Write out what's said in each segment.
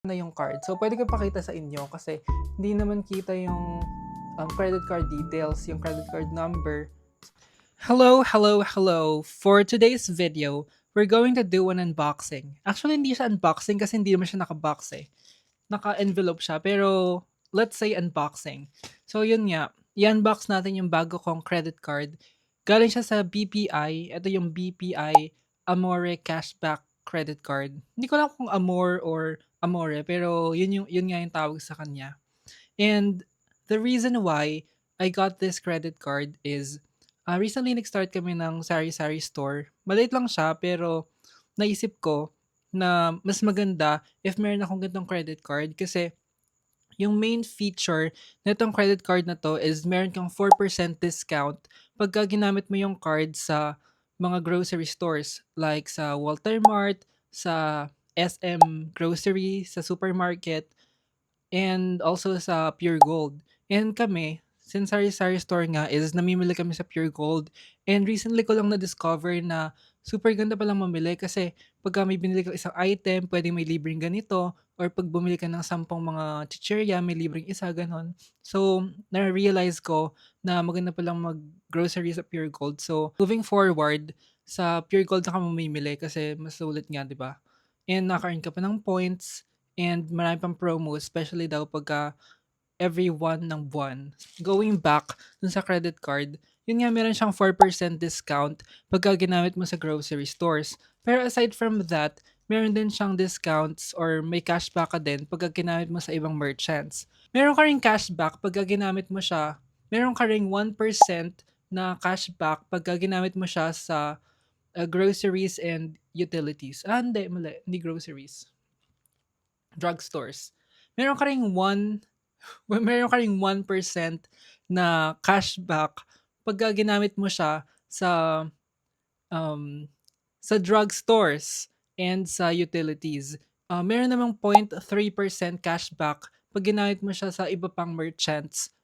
na yung card. So, pwede ko pakita sa inyo kasi hindi naman kita yung credit card details, yung credit card number. Hello. For today's video, we're going to do an unboxing. Actually, hindi siya unboxing kasi hindi naman siya nakabox eh. Naka-envelope siya, pero let's say unboxing. So, yun nga. I-unbox natin yung bago kong credit card. Galing siya sa BPI. Ito yung BPI Amore Cashback Credit Card. Hindi ko alam kung Amore or Amore, pero yun nga yung tawag sa kanya. And the reason why I got this credit card is recently nag-start kami ng sari-sari store. Maliit lang siya pero naisip ko na mas maganda if meron akong ganitong credit card kasi yung main feature nitong credit card na 'to is meron kang 4% discount pagka ginamit mo yung card sa mga grocery stores like sa Walter Mart, sa SM Grocery, sa supermarket, and also sa Pure Gold. And kami, since sari-sari store nga is namimili kami sa Pure Gold. And recently ko lang na-discover na super ganda palang mamili kasi pagka may binili kang isang item, pwedeng may libreng ganito, or pag bumili ka ng 10 mga chichirya, may libreng isa, ganon. So, na-realize ko na maganda palang mag-grocery sa Pure Gold. So, moving forward, sa Pure Gold na ka mamimili kasi mas sulit nga, di ba? And naka-earn ka pa ng points, and marami pang promo, especially daw pagka every one ng buwan. Going back dun sa credit card, yun nga meron siyang 4% discount pagka ginamit mo sa grocery stores. Pero aside from that, meron din siyang discounts or may cashback ka din pagka ginamit mo sa ibang merchants. Meron ka ring cashback pagka ginamit mo siya, meron ka ring 1% na cashback pagka ginamit mo siya sa groceries and utilities. Hindi, mali. Hindi groceries, drugstores. Meron ka ring 1% na cashback pagka ginamit mo siya um, sa drugstores and sa utilities. Meron namang 0.3% cashback pag ginamit mo siya sa iba pang merchants,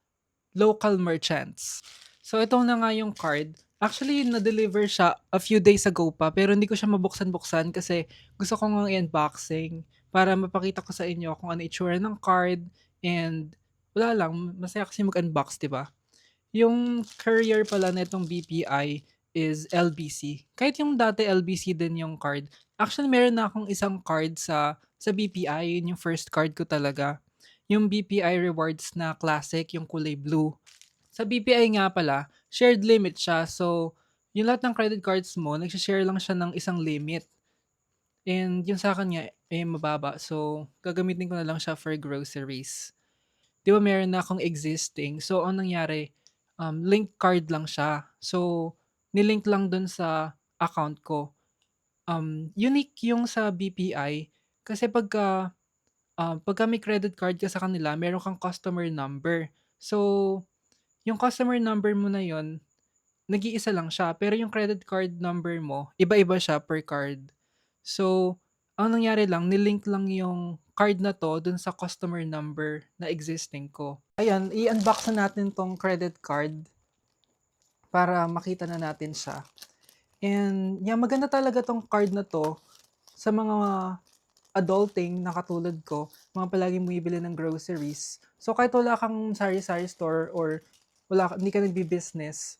local merchants. So, ito na nga yung card. Actually, na-deliver siya a few days ago pa, pero hindi ko siya mabuksan-buksan kasi gusto ko nga i-unboxing para mapakita ko sa inyo kung ano itsura ng card, and wala lang, masaya kasi mag-unbox, di ba? Yung courier pala nitong BPI is LBC. Kahit yung dati LBC din yung card. Actually, meron na akong isang card sa BPI. Yun yung first card ko talaga. Yung BPI Rewards na classic, yung kulay blue. Sa BPI nga pala, shared limit siya. So, yung lahat ng credit cards mo, nagsishare lang siya ng isang limit. And yung sa akin nga, mababa. So, gagamitin ko na lang siya for groceries. Di ba meron na akong existing? So, anong nangyari? Link card lang siya. So, nilink lang dun sa account ko. Unique yung sa BPI kasi pagka may credit card ka sa kanila, meron kang customer number. So, yung customer number mo na yon, nag-iisa lang siya. Pero yung credit card number mo, iba-iba siya per card. So, ang nangyari lang, nilink lang yung card na to dun sa customer number na existing ko. Ayan, i-unbox na natin tong credit card para makita na natin siya. And yeah, maganda talaga tong card na to sa mga adulting na katulad ko, mga palaging bumibili ng groceries. So kahit wala kang sari-sari store or hindi ka nagbi-business,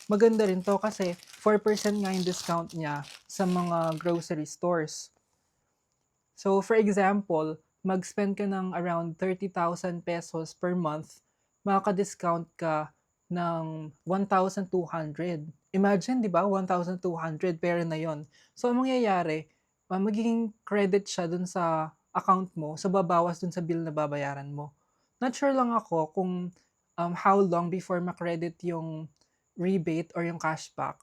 maganda rin to kasi 4% nga yung discount niya sa mga grocery stores. So for example, mag-spend ka ng around 30,000 pesos per month, makaka-discount ka ng 1,200. Imagine, di ba? 1,200 pera na yon. So, ang mangyayari, magiging credit siya dun sa account mo, so babawas dun sa bill na babayaran mo. Not sure lang ako kung how long before makredit yung rebate or yung cashback.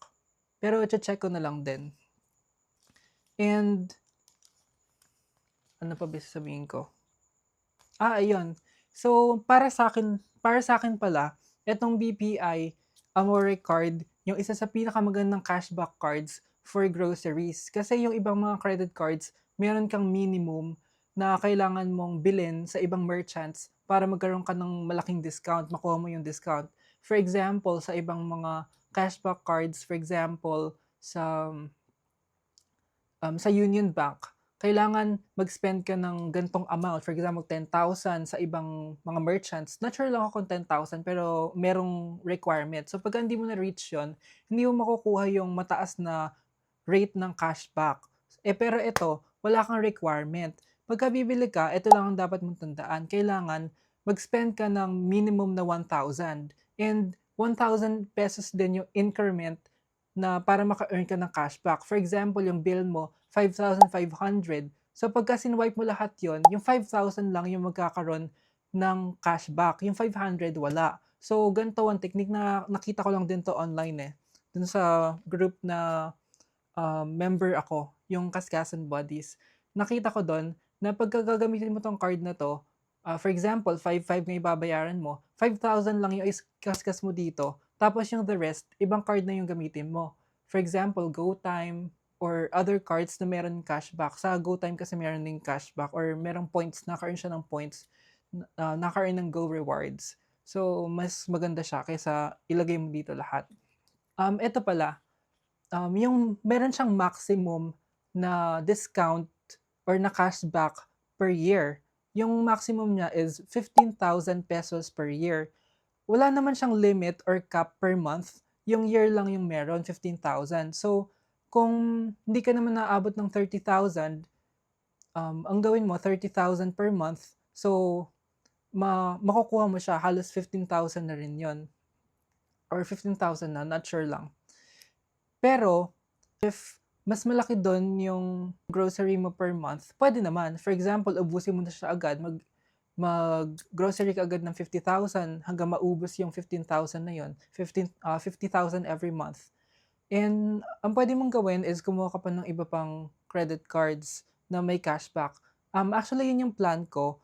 Pero check ko na lang din. And ano pa ba sasabihin ko? Ayun. So, para sa akin pala, etong BPI Amore card, yung isa sa pinakamagandang cashback cards for groceries. Kasi yung ibang mga credit cards, meron kang minimum na kailangan mong bilhin sa ibang merchants para magkaroon ka ng malaking discount, makuha mo yung discount. For example, sa ibang mga cashback cards, for example, sa Union Bank, kailangan mag-spend ka ng gantong amount, for example 10,000 sa ibang mga merchants. Not sure lang ako kung 10,000 pero merong requirement. So pagka hindi mo na-reach yun, hindi mo makukuha yung mataas na rate ng cashback. Pero ito, wala kang requirement. Pagka bibili ka, ito lang ang dapat mong tandaan. Kailangan mag-spend ka ng minimum na 1,000. And 1,000 pesos din yung increment na para maka-earn ka ng cashback. For example, yung bill mo, 5,500. So pagka sinwipe mo lahat yon, yung 5,000 lang yung magkakaroon ng cashback. Yung 500 wala. So ganito ang technique na nakita ko lang din to online dun sa group na member ako, yung Kaskasan Buddies. Nakita ko dun na pagka gagamitin mo 'tong card na 'to, for example 5,500 nga ibabayaran mo, 5,000 lang yung kaskas mo dito, tapos yung the rest, ibang card na yung gamitin mo. For example, GoTyme or other cards na meron cashback. Sa GoTyme kasi meron ding cashback or merong points, naka-earn siya ng points, naka-earn ng Go Rewards. So, mas maganda siya kaysa ilagay mo dito lahat. Eto pala, yung meron siyang maximum na discount or na cashback per year. Yung maximum niya is 15,000 pesos per year. Wala naman siyang limit or cap per month. Yung year lang yung meron, 15,000. So, kung hindi ka naman naabot ng 30,000, ang gawin mo, 30,000 per month. So, makukuha mo siya, halos 15,000 na rin yon. Or 15,000 na, not sure lang. Pero, if mas malaki do'n yung grocery mo per month, pwede naman. For example, ubusin mo na siya agad, mag-grocery ka agad ng 50,000 hanggang maubos yung 15,000 na yun, 50,000 every month. And ang pwede mong gawin is kumuha ka pa ng iba pang credit cards na may cashback. Actually, yun yung plan ko.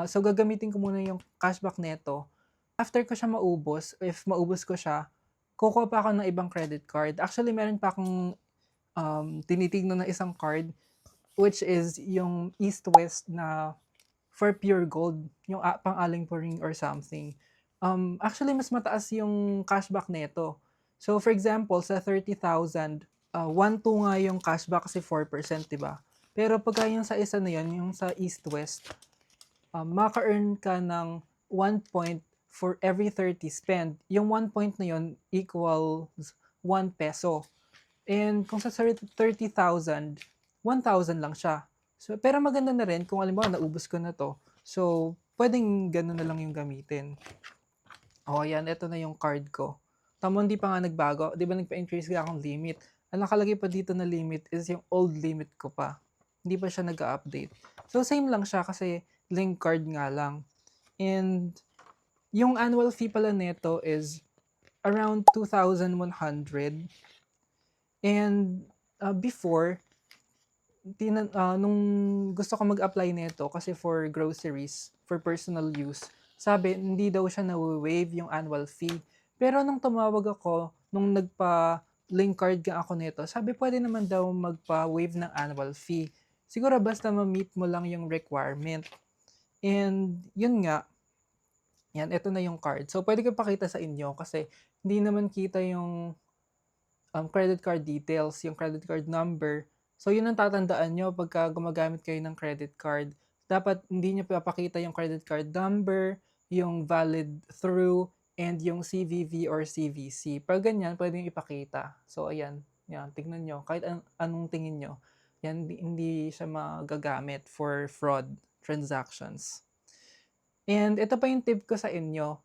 So, gagamitin ko muna yung cashback neto. After ko siya maubos, if maubos ko siya, kukuha pa ako ng ibang credit card. Actually, meron pa akong tinitignan ng isang card, which is yung East-West na for pure gold, yung pang-aling ring or something. Actually, mas mataas yung cashback nito. So, for example, sa 30,000, 1,2 nga yung cashback kasi 4%, di ba? Pero pagka yung sa isa na yun, yung sa East-West, maka-earn ka ng 1 point for every 30 spend. Yung 1 point na yun equals 1 peso. And kung sa 30,000, 1,000 lang siya. So, pero maganda na rin kung alam mo, naubos ko na to. So, pwedeng gano'n na lang yung gamitin. O, ayan, ito na yung card ko. Tamo, hindi pa nga nagbago. Di ba nagpa-increase ka akong limit? Ang nakalagay pa dito na limit is yung old limit ko pa. Hindi pa siya nag-update. So, same lang siya kasi link card nga lang. And yung annual fee pala nito is around 2,100. And before, nung gusto ko mag-apply nito kasi for groceries, for personal use, sabi hindi daw siya na-waive yung annual fee. Pero nung tumawag ako, nung nagpa-link card nga ako nito, sabi pwede naman daw magpa-waive ng annual fee. Siguro basta ma-meet mo lang yung requirement. And yun nga, yan, ito na yung card. So, pwede ko pakita sa inyo kasi hindi naman kita yung credit card details, yung credit card number. So, yun ang tatandaan nyo pagka gumagamit kayo ng credit card. Dapat hindi nyo papakita yung credit card number, yung valid through, and yung CVV or CVC. Pag ganyan, pwede nyo ipakita. So, ayan. Yan, tignan nyo. Kahit anong tingin nyo, yan, hindi siya magagamit for fraud transactions. And ito pa yung tip ko sa inyo.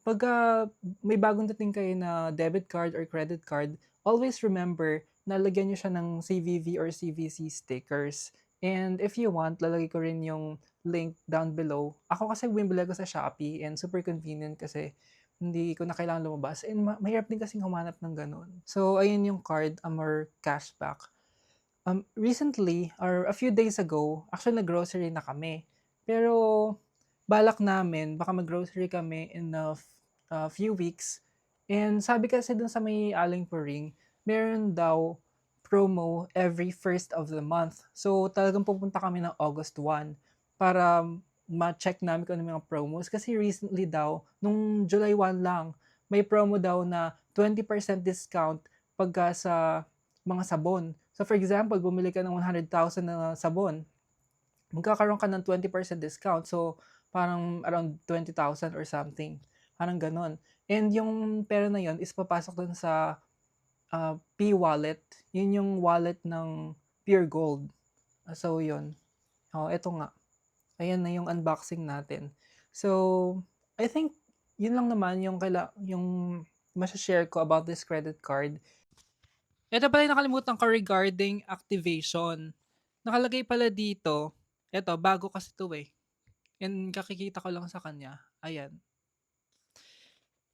Pagka may bagong dating kayo na debit card or credit card, always remember na lagyan nyo siya ng CVV or CVC stickers. And if you want, lalagay ko rin yung link down below. Ako kasi bumibili ko sa Shopee and super convenient kasi hindi ko na kailangan lumabas. And mahirap din kasing humanap ng ganun. So, ayun yung card, or cashback. Recently, or a few days ago, actually nag-grocery na kami. Pero, balak namin, baka mag-grocery kami in a few weeks. And sabi kasi dun sa may aling puring, meron daw promo every first of the month. So talagang pupunta kami ng August 1 para ma-check namin kung ano mga promos. Kasi recently daw, nung July 1 lang, may promo daw na 20% discount pagka sa mga sabon. So for example, bumili ka ng 100,000 na sabon, magkakaroon ka ng 20% discount. So parang around 20,000 or something. Parang ganon. And yung pera na yon is papasok dun sa P-Wallet. Yun yung wallet ng Pure Gold. So yun. Eto nga. Ayan na yung unboxing natin. So, I think yun lang naman yung share ko about this credit card. Ito pala yung nakalimutan ko regarding activation. Nakalagay pala dito, eto, bago kasi ito eh. And kakikita ko lang sa kanya. Ayan.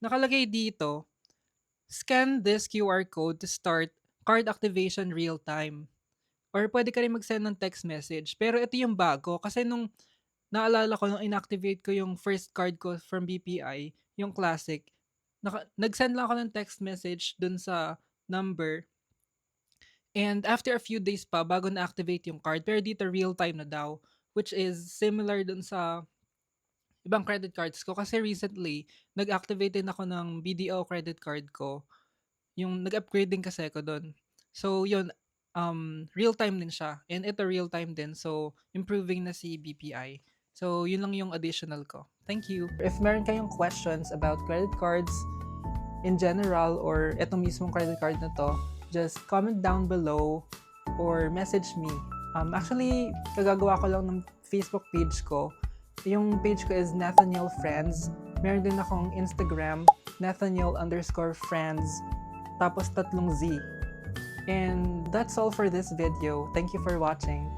Nakalagay dito, scan this QR code to start card activation real time. Or pwede ka rin mag-send ng text message. Pero ito yung bago. Kasi nung naalala ko, nung inactivate ko yung first card ko from BPI, yung classic, nag-send lang ako ng text message dun sa number. And after a few days pa, bago na-activate yung card, pero dito real time na daw. Which is similar dun sa ibang credit cards ko. Kasi recently, nag-activate din ako ng BDO credit card ko. Yung nag-upgrade din kasi ako dun. So, yun, real time din siya. And ito real time din. So, improving na si BPI. So, yun lang yung additional ko. Thank you. If meron kayong questions about credit cards in general or etong mismong credit card na to, just comment down below or message me. Actually, kagagawa ko lang ng Facebook page ko. Yung page ko is Nathaniel Friends. Meron din akong Instagram, Nathaniel_friends. Tapos 3 Z. And that's all for this video. Thank you for watching.